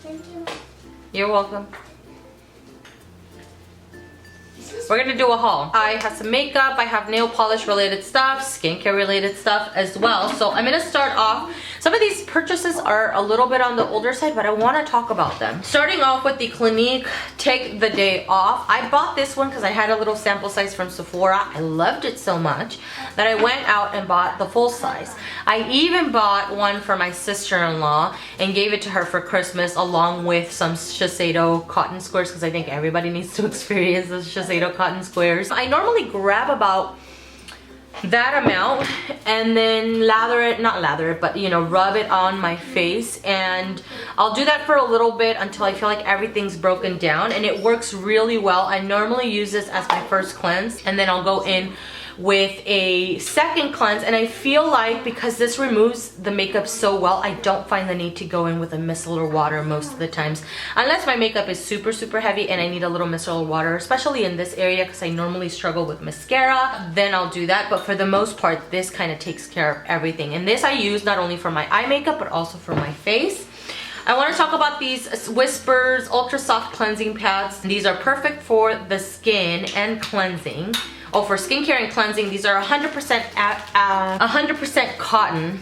Thank you. You're welcome. We're gonna do a haul. I have some makeup, I have nail polish related stuff, skincare related stuff as well. So I'm gonna start off. Some of these purchases are a little bit on the older side, but I wanna talk about them. Starting off with the Clinique Take the Day Off. I bought this one because I had a little sample size from Sephora. I loved it so much that I went out and bought the full size. I even bought one for my sister-in-law and gave it to her for Christmas along with some Shiseido cotton squares because I think everybody needs to experience the Shiseido cotton squares. I normally grab about that amount and then but you know, rub it on my face, and I'll do that for a little bit until I feel like everything's broken down, and it works really well. I normally use this as my first cleanse, and then I'll go in with a second cleanse, and I feel like because this removes the makeup so well, I don't find the need to go in with a micellar water most of the times, unless my makeup is super heavy and I need a little micellar water, especially in this area because I normally struggle with mascara. Then I'll do that, but for the most part this kind of takes care of everything, and this I use not only for my eye makeup but also for my face. I want to talk about these Swispers Ultra Soft Cleansing Pads. These are perfect for the skin and cleansing. Oh, for skincare and cleansing, these are 100% cotton.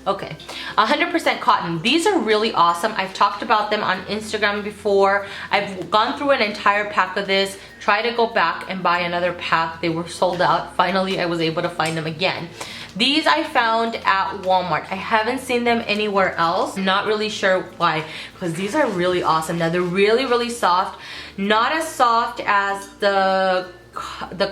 Okay, 100% cotton. These are really awesome. I've talked about them on Instagram before. I've gone through an entire pack of this, tried to go back and buy another pack. They were sold out. Finally, I was able to find them again. These I found at Walmart. I haven't seen them anywhere else. Not really sure why, because these are really awesome. Now, they're really soft. Not as soft as the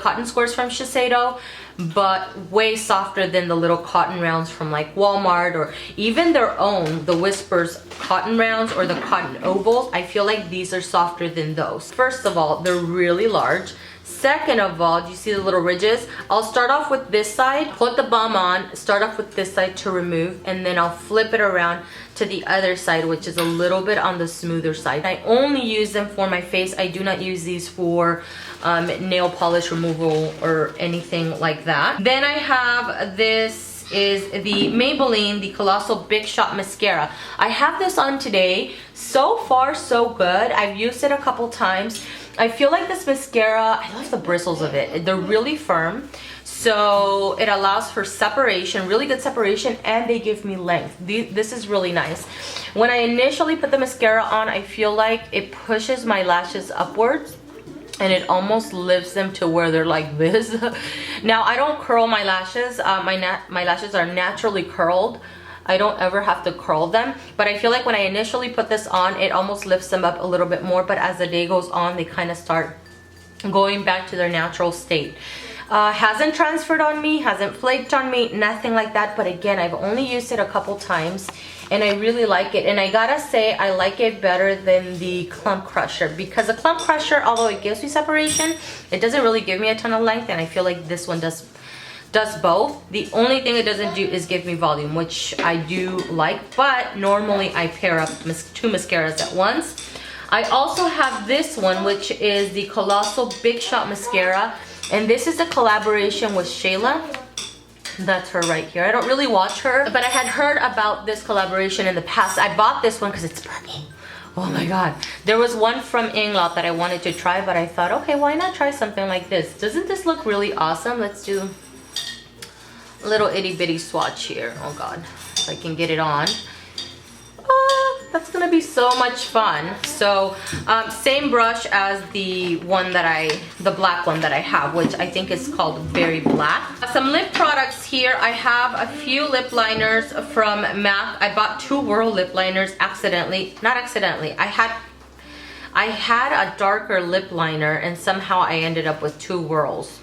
cotton squares from Shiseido, but way softer than the little cotton rounds from like Walmart, or even their own, the Whispers cotton rounds or the cotton ovals. I feel like these are softer than those. First of all, they're really large. Second of all, do you see the little ridges? I'll start off with this side, put the balm on, start off with this side to remove, and then I'll flip it around to the other side, which is a little bit on the smoother side. I only use them for my face. I do not use these for nail polish removal or anything like that. Then I have this is the Maybelline the Colossal Big Shot Mascara. I have this on today. So far so good. I've used it a couple times. I feel like this mascara, I love the bristles of it. They're really firm, so it allows for separation, really good separation, and they give me length. This is really nice. When I initially put the mascara on, I feel like it pushes my lashes upwards and it almost lifts them to where they're like this. Now, I don't curl my lashes. My lashes are naturally curled. I don't ever have to curl them, but I feel like when I initially put this on, it almost lifts them up a little bit more, but as the day goes on, they kind of start going back to their natural state. Hasn't transferred on me, hasn't flaked on me, nothing like that, but again, I've only used it a couple times and I really like it. And I gotta say, I like it better than the Clump Crusher, because the Clump Crusher, although it gives me separation, it doesn't really give me a ton of length, and I feel like this one does both. The only thing it doesn't do is give me volume, which I do like, but normally I pair up two mascaras at once. I also have this one, which is the Colossal Big Shot Mascara, and this is a collaboration with Shayla. That's her right here. I don't really watch her, but I had heard about this collaboration in the past. I bought this one because it's purple. Oh my god. There was one from Inglot that I wanted to try, but I thought, okay, why not try something like this? Doesn't this look really awesome? Let's do a little itty bitty swatch here. Oh god, if I can get it on. That's gonna be so much fun. So same brush as the one that the black one that I have, which I think is called Very Black. Some lip products here. I have a few lip liners from MAC. I bought 2 Whirl lip liners accidentally. Not accidentally. I had a darker lip liner and somehow I ended up with 2 Whirls.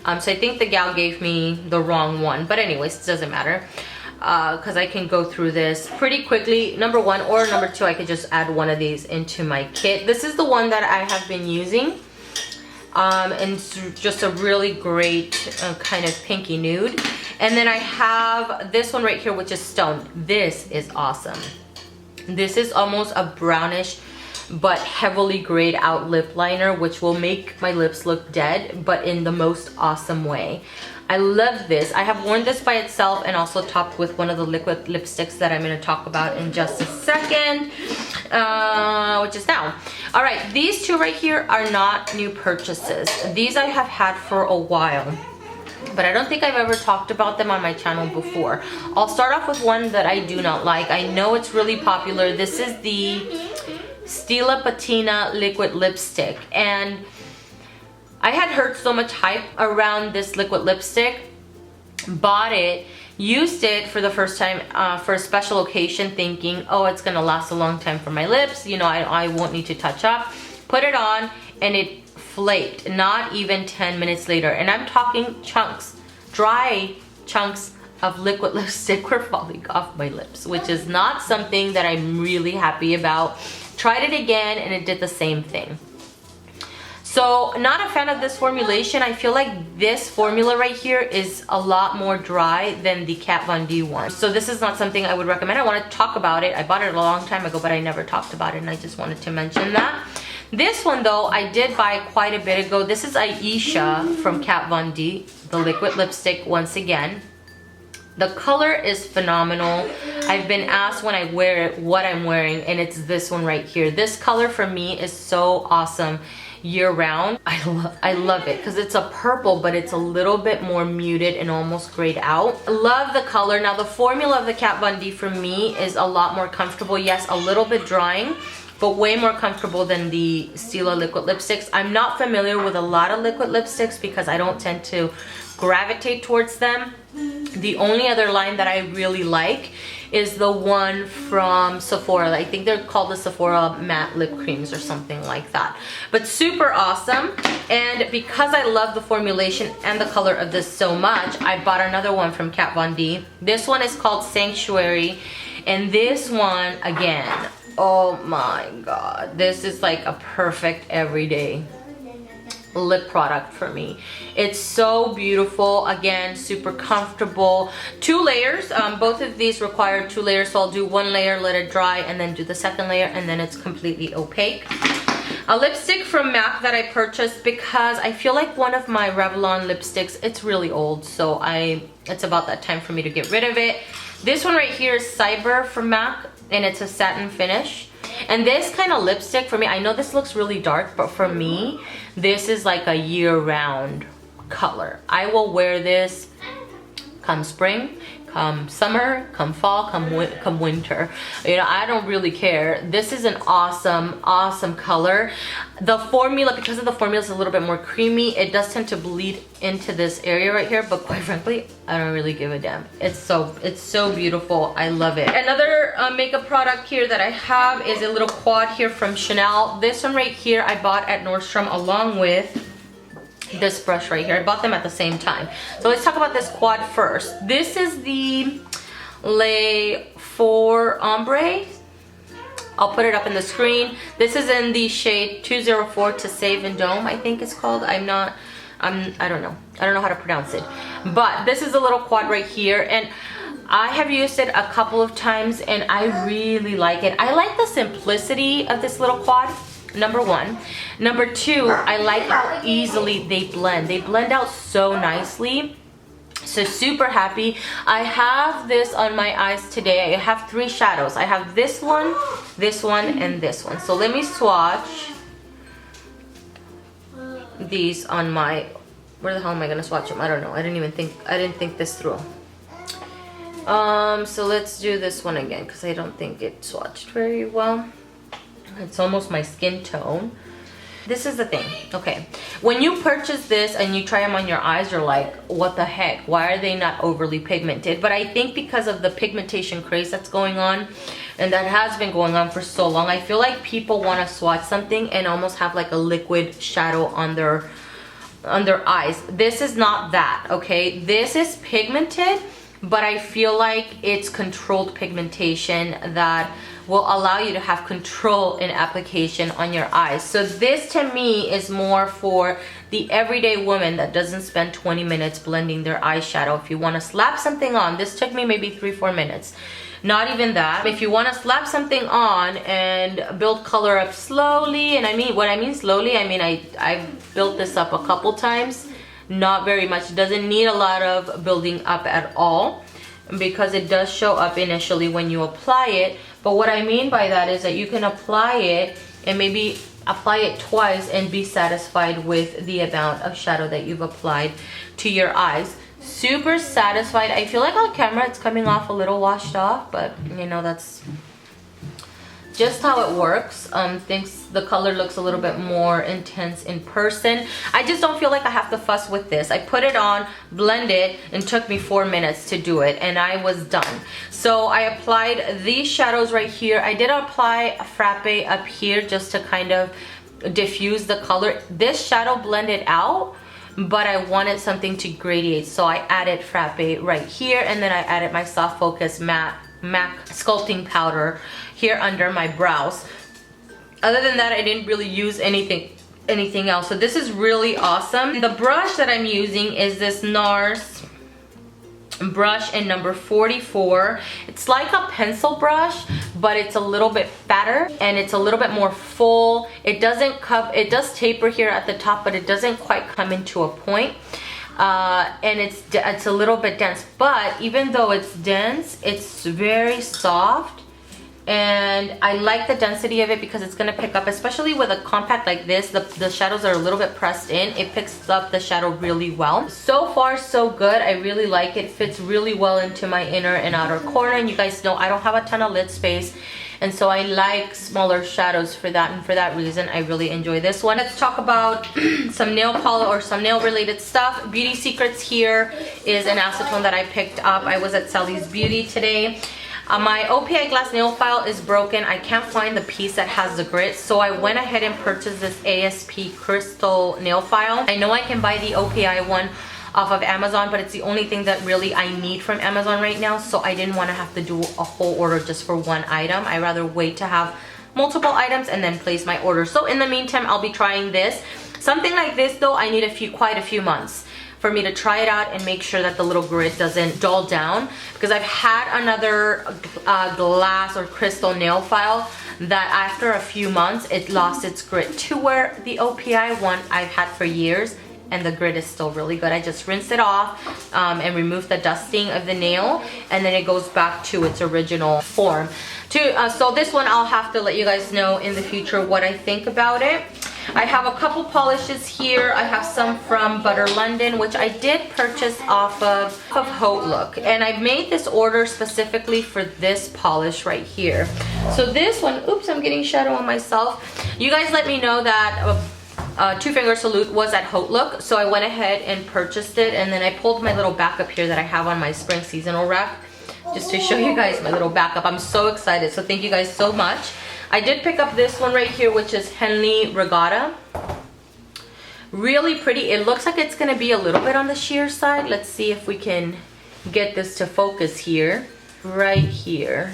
So I think the gal gave me the wrong one, but anyways, it doesn't matter. Because I can go through this pretty quickly. Number 1 or number 2, I could just add one of these into my kit. This is the one that I have been using. And it's just a really great kind of pinky nude. And then I have this one right here, which is Stoned. This is awesome. This is almost a brownish but heavily grayed out lip liner, which will make my lips look dead, but in the most awesome way. I love this. I have worn this by itself and also topped with one of the liquid lipsticks that I'm going to talk about in just a second, which is now. All right, these two right here are not new purchases. These I have had for a while, but I don't think I've ever talked about them on my channel before. I'll start off with one that I do not like. I know it's really popular. This is the Stila Patina liquid lipstick, and I had heard so much hype around this liquid lipstick, bought it, used it for the first time for a special occasion, thinking, oh, it's gonna last a long time for my lips, you know, I won't need to touch up. Put it on and it flaked, not even 10 minutes later. And I'm talking chunks, dry chunks of liquid lipstick were falling off my lips, which is not something that I'm really happy about. Tried it again and it did the same thing. So not a fan of this formulation. I feel like this formula right here is a lot more dry than the KatVonD one. So this is not something I would recommend. I want to talk about it. I bought it a long time ago, but I never talked about it, and I just wanted to mention that. This one though, I did buy quite a bit ago. This is Ayesha from KatVonD, the liquid lipstick once again. The color is phenomenal. I've been asked when I wear it what I'm wearing, and it's this one right here. This color for me is so awesome year-round. I love it because it's a purple, but it's a little bit more muted and almost grayed out. Love the color. Now the formula of the KatVonD for me is a lot more comfortable. Yes, a little bit drying, but way more comfortable than the Stila liquid lipsticks. I'm not familiar with a lot of liquid lipsticks because I don't tend to gravitate towards them. The only other line that I really like is the one from Sephora. I think they're called the Sephora matte lip creams or something like that. But super awesome. And because I love the formulation and the color of this so much, I bought another one from KatVonD. This one is called Sanctuary. And this one, again, oh my god, this is like a perfect everyday lip product for me. It's so beautiful. Again, super comfortable. 2 layers. Both of these require 2 layers, so I'll do 1 layer, let it dry, and then do the second layer, and then it's completely opaque. A lipstick from MAC that I purchased because I feel like one of my Revlon lipsticks, it's really old, so it's about that time for me to get rid of it. This one right here is Cyber from MAC, and it's a satin finish. And this kind of lipstick for me, I know this looks really dark, but for me, this is like a year-round color. I will wear this come spring, come summer, come fall, come winter. You know, I don't really care. This is an awesome, awesome color. The formula, because of the formula, is a little bit more creamy. It does tend to bleed into this area right here, but quite frankly, I don't really give a damn. It's so beautiful. I love it. Another makeup product here that I have is a little quad here from Chanel. This one right here I bought at Nordstrom along with this brush right here. I bought them at the same time. So let's talk about this quad first. This is the Le for Ombre. I'll put it up in the screen. This is in the shade 204 to Save Vendome, I think it's called. I don't know. I don't know how to pronounce it. But this is a little quad right here, and I have used it a couple of times and I really like it. I like the simplicity of this little quad. Number 1. Number 2, I like how easily they blend. They blend out so nicely. So super happy. I have this on my eyes today. I have 3 shadows. I have this one, and this one. So let me swatch these on my, where the hell am I gonna swatch them? I don't know. I didn't think this through. So let's do this one again because I don't think it swatched very well. It's almost my skin tone. This is the thing, okay, when you purchase this and you try them on your eyes, you're like, what the heck, why are they not overly pigmented? But I think because of the pigmentation craze that's going on, and that has been going on for so long, I feel like people want to swatch something and almost have like a liquid shadow on their eyes. This is not that, okay? This is pigmented, but I feel like it's controlled pigmentation that will allow you to have control in application on your eyes. So this to me is more for the everyday woman that doesn't spend 20 minutes blending their eyeshadow. If you want to slap something on, this took me maybe 3-4 minutes. Not even that. If you want to slap something on and build color up slowly, and what I mean slowly, I mean I've built this up a couple times. not very much. It doesn't need a lot of building up at all, because it does show up initially when you apply it. But what I mean by that is that you can apply it and maybe apply it twice and be satisfied with the amount of shadow that you've applied to your eyes. Super satisfied. I feel like on camera it's coming off a little washed off, but you know, that's just how it works. Thinks the color looks a little bit more intense in person. I just don't feel like I have to fuss with this. I put it on, blend it, and took me 4 minutes to do it, and I was done. So I applied these shadows right here. I did apply a frappe up here just to kind of diffuse the color. This shadow blended out, but I wanted something to gradiate, so I added frappe right here, and then I added my soft focus MAC sculpting powder here under my brows. Other than that, I didn't really use anything else. So this is really awesome. The brush that I'm using is this NARS brush in number 44. It's like a pencil brush, but it's a little bit fatter and it's a little bit more full. It does taper here at the top, but it doesn't quite come into a point. And it's a little bit dense, but even though it's dense, it's very soft, and I like the density of it because it's gonna pick up, especially with a compact like this. The shadows are a little bit pressed in. It picks up the shadow really well. So far so good. I really like it. Fits really well into my inner and outer corner, and you guys know I don't have a ton of lid space, and so I like smaller shadows for that, and for that reason I really enjoy this one. Let's talk about some nail polish or some nail related stuff. Beauty Secrets here is an acetone that I picked up. I was at Sally's Beauty today. My OPI glass nail file is broken. I can't find the piece that has the grit, so I went ahead and purchased this ASP crystal nail file. I know I can buy the OPI one off of Amazon, but it's the only thing that really I need from Amazon right now, so I didn't want to have to do a whole order just for one item. I'd rather wait to have multiple items and then place my order. So in the meantime, I'll be trying this. Something like this though, I need quite a few months for me to try it out and make sure that the little grit doesn't dull down, because I've had another glass or crystal nail file that after a few months it lost its grit to where the OPI one I've had for years, and the grit is still really good. I just rinse it off and remove the dusting of the nail, and then it goes back to its original form. So this one I'll have to let you guys know in the future what I think about it. I have a couple polishes here. I have some from ButterLondon, which I did purchase off of Haute Look, and I made this order specifically for this polish right here. So this one, oops, I'm getting shadow on myself. You guys let me know that Two Finger Salute was at Haute Look, so I went ahead and purchased it, and then I pulled my little backup here that I have on my spring seasonal rack just to show you guys my little backup. I'm so excited, so thank you guys so much. I did pick up this one right here, which is Henley Regatta. Really pretty. It looks like it's gonna be a little bit on the sheer side. Let's see if we can get this to focus here. Right here.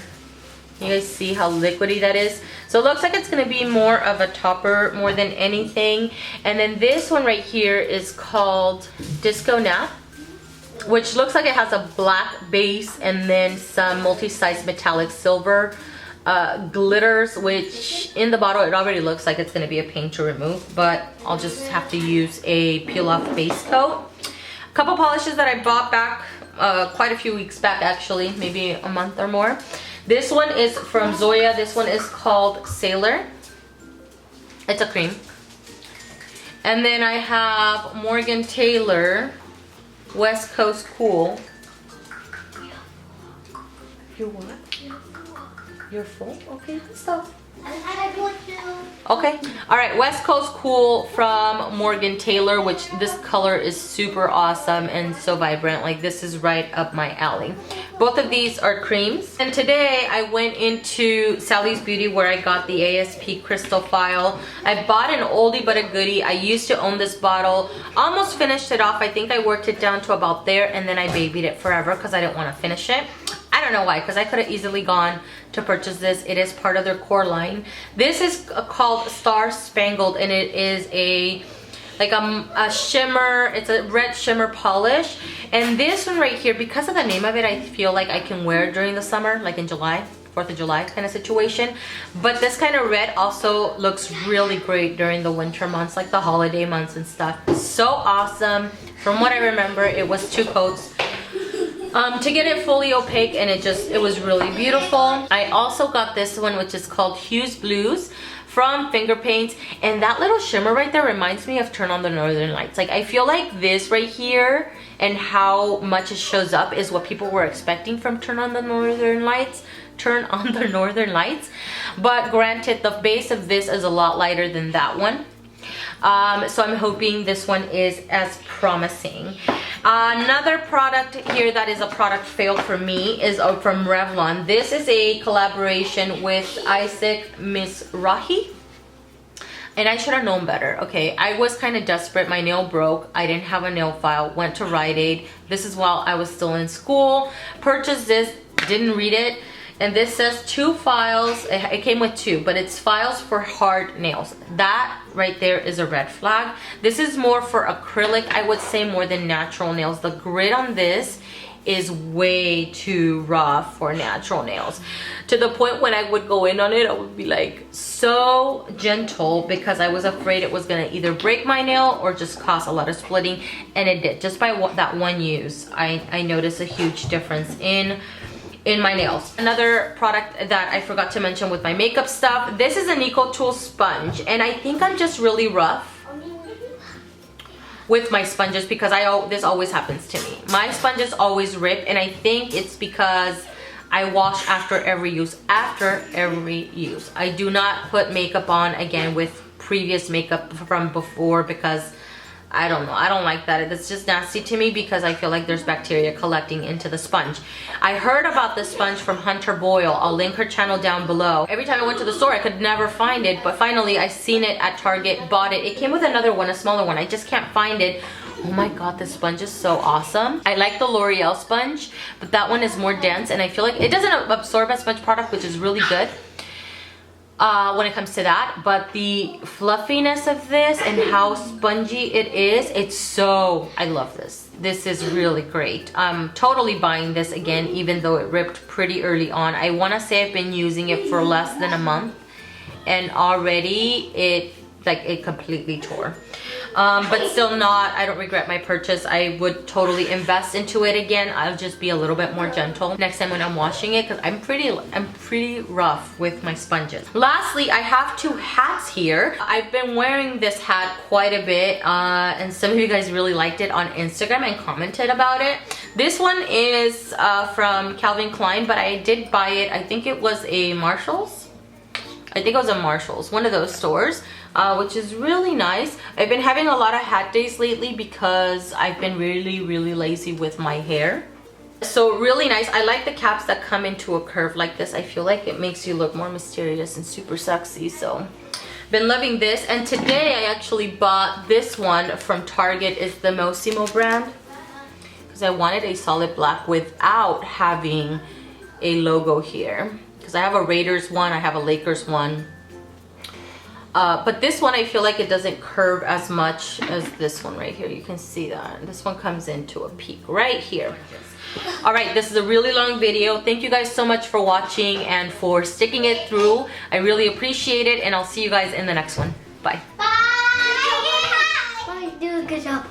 You guys see how liquidy that is? So it looks like it's gonna be more of a topper more than anything. And then this one right here is called Disco Nap, which looks like it has a black base and then some multi-size metallic silver glitters, which in the bottle it already looks like it's going to be a pain to remove, but I'll just have to use a peel off base coat. A couple polishes that I bought back quite a few weeks back, actually, maybe a month or more. This one is from Zoya. This one is called Sailor. It's a cream. And then I have Morgan Taylor West Coast Cool. Your what? You're full? Okay, stop. Okay, all right, West Coast Cool from Morgan Taylor, which this color is super awesome and so vibrant. Like, this is right up my alley. Both of these are creams. And today I went into Sally's Beauty where I got the ASP crystal file. I bought an oldie but a goodie. I used to own this bottle, almost finished it off. I think I worked it down to about there, and then I babied it forever because I didn't want to finish it. I don't know why, because I could have easily gone to purchase this. It is part of their core line. This is called Star Spangled, and it is a shimmer. It's a red shimmer polish. And this one right here, because of the name of it, I feel like I can wear it during the summer, like in July, 4th of July kind of situation. But this kind of red also looks really great during the winter months, like the holiday months and stuff. So awesome. From what I remember, it was 2 coats to get it fully opaque, and it was really beautiful. I also got this one, which is called Hues Blues from FingerPaints, and that little shimmer right there reminds me of Turn on the Northern Lights. Like, I feel like this right here and how much it shows up is what people were expecting from Turn on the Northern Lights. But granted, the base of this is a lot lighter than that one. So I'm hoping this one is as promising. Another product here that is a product fail for me is from Revlon. This is a collaboration with Isaac Mizrahi. And I should have known better. Okay, I was kind of desperate. My nail broke. I didn't have a nail file. Went to Rite Aid. This is while I was still in school. Purchased this. Didn't read it. And this says 2 files. It came with 2, but it's files for hard nails. That right there is a red flag. This is more for acrylic, I would say, more than natural nails. The grit on this is way too rough for natural nails. To the point when I would go in on it, I would be like so gentle because I was afraid it was gonna either break my nail or just cause a lot of splitting. And it did. Just by that one use, I noticed a huge difference in my nails. Another product that I forgot to mention with my makeup stuff, this is an EcoTool sponge, and I think I'm just really rough with my sponges because this always happens to me. My sponges always rip, and I think it's because I wash after every use. I do not put makeup on again with previous makeup from before because I don't know, I don't like that. It's just nasty to me because I feel like there's bacteria collecting into the sponge. I heard about this sponge from Hunter Boyle. I'll link her channel down below. Every time I went to the store, I could never find it, but finally I seen it at Target, bought it. It came with another one, a smaller one. I just can't find it. Oh my god, this sponge is so awesome. I like the L'Oreal sponge, but that one is more dense, and I feel like it doesn't absorb as much product, which is really good. When it comes to that, but the fluffiness of this and how spongy it is, I love this. This is really great. I'm totally buying this again, even though it ripped pretty early on. I want to say I've been using it for less than a month, and already it completely tore. But still not, I don't regret my purchase. I would totally invest into it again. I'll just be a little bit more gentle next time when I'm washing it because I'm pretty rough with my sponges. Lastly, I have 2 hats here. I've been wearing this hat quite a bit, and some of you guys really liked it on Instagram and commented about it. This one is from Calvin Klein, but I did buy it. I think it was a Marshalls. One of those stores. Which is really nice. I've been having a lot of hat days lately because I've been really lazy with my hair. So really nice. I like the caps that come into a curve like this. I feel like it makes you look more mysterious and super sexy. So been loving this. And today I actually bought this one from Target. It's the Mossimo brand because I wanted a solid black without having a logo here, because I have a Raiders one, I have a Lakers one. But this one, I feel like it doesn't curve as much as this one right here. You can see that. This one comes into a peak right here. All right, this is a really long video. Thank you guys so much for watching and for sticking it through. I really appreciate it, and I'll see you guys in the next one. Bye. Bye. Bye. Do a good job.